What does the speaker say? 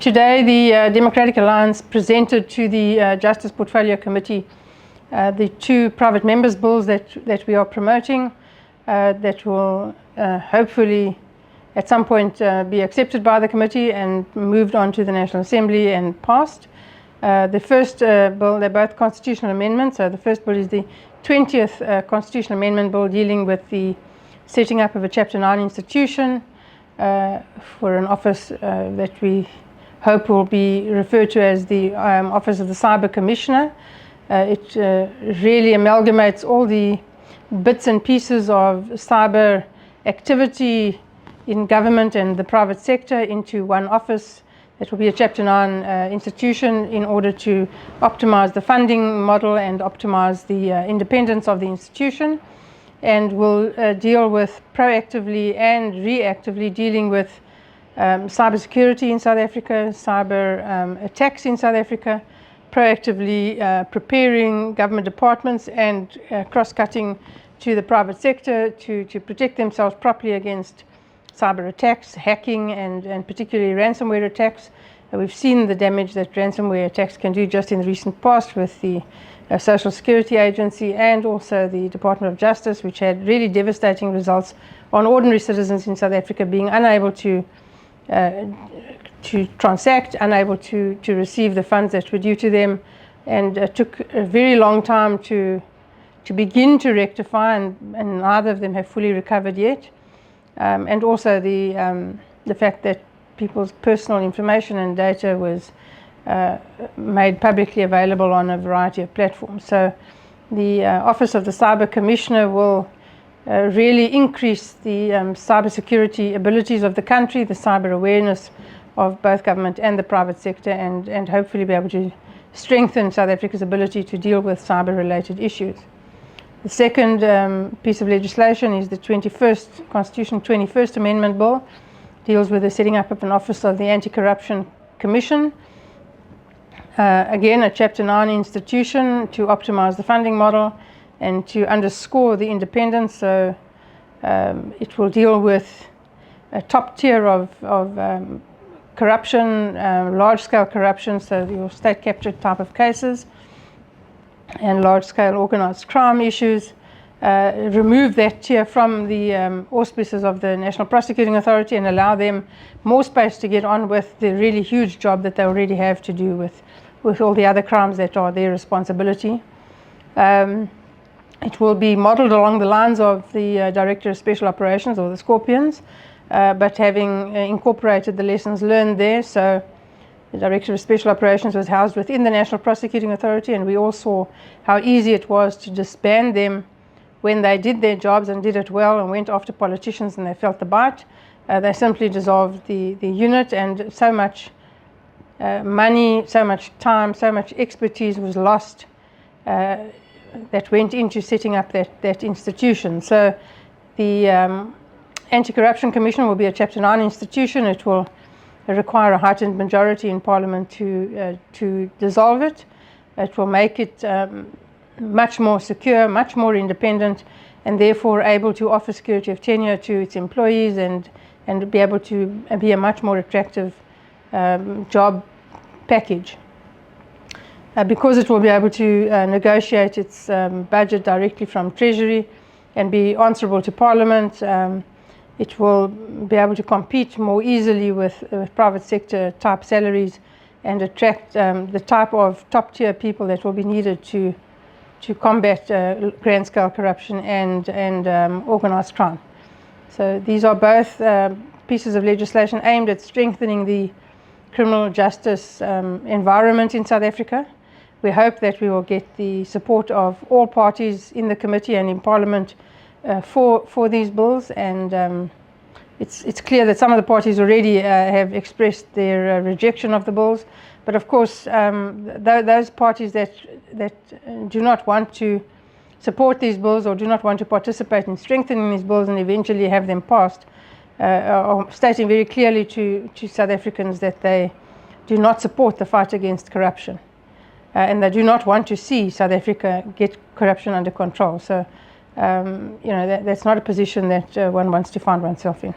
Today, the Democratic Alliance presented to the Justice Portfolio Committee the two private members' bills that we are promoting that will hopefully at some point be accepted by the committee and moved on to the National Assembly and passed. The first bill, they're both constitutional amendments. So the first bill is the 20th constitutional amendment bill dealing with the setting up of a Chapter 9 institution for an office that we hope will be referred to as the Office of the Cyber Commissioner. It really amalgamates all the bits and pieces of cyber activity in government and the private sector into one office. That will be a Chapter 9 institution in order to optimize the funding model and optimize the independence of the institution, and will deal with proactively and reactively dealing with cybersecurity in South Africa, cyber attacks in South Africa, proactively preparing government departments and cross-cutting to the private sector to protect themselves properly against cyber attacks, hacking, and particularly ransomware attacks. We've seen the damage that ransomware attacks can do just in the recent past with the Social Security Agency and also the Department of Justice, which had really devastating results on ordinary citizens in South Africa being unable to transact, unable to receive the funds that were due to them, and took a very long time to begin to rectify, and neither of them have fully recovered yet. And also the fact that people's personal information and data was made publicly available on a variety of platforms. So the Office of the Cyber Commissioner will really increase the cybersecurity abilities of the country, the cyber awareness of both government and the private sector, and hopefully be able to strengthen South Africa's ability to deal with cyber-related issues. The second piece of legislation is the 21st Constitution 21st Amendment Bill. Deals with the setting up of an Office of the Anti-Corruption Commission. Again, a Chapter 9 institution to optimize the funding model and to underscore the independence. So it will deal with a top tier of corruption, large-scale corruption, so your state-captured type of cases, and large-scale organized crime issues. Remove that tier from the auspices of the National Prosecuting Authority and allow them more space to get on with the really huge job that they already have to do with all the other crimes that are their responsibility. It will be modeled along the lines of the Director of Special Operations, or the Scorpions, but having incorporated the lessons learned there. So the Director of Special Operations was housed within the National Prosecuting Authority, and we all saw how easy it was to disband them when they did their jobs and did it well and went after politicians and they felt the bite. They simply dissolved the unit, and so much money, so much time, so much expertise was lost that went into setting up that institution. So the Anti-Corruption Commission will be a Chapter 9 institution. It will require a heightened majority in Parliament to dissolve it. It will make it much more secure, much more independent, and therefore able to offer security of tenure to its employees and be able to be a much more attractive job package. Because it will be able to negotiate its budget directly from Treasury and be answerable to Parliament, it will be able to compete more easily with private sector type salaries and attract the type of top tier people that will be needed to combat grand scale corruption and organized crime. So these are both pieces of legislation aimed at strengthening the criminal justice environment in South Africa. We hope that we will get the support of all parties in the committee and in Parliament for these bills, and it's clear that some of the parties already have expressed their rejection of the bills. But of course, those parties that do not want to support these bills or do not want to participate in strengthening these bills and eventually have them passed are stating very clearly to South Africans that they do not support the fight against corruption. And they do not want to see South Africa get corruption under control. So, that's not a position that one wants to find oneself in.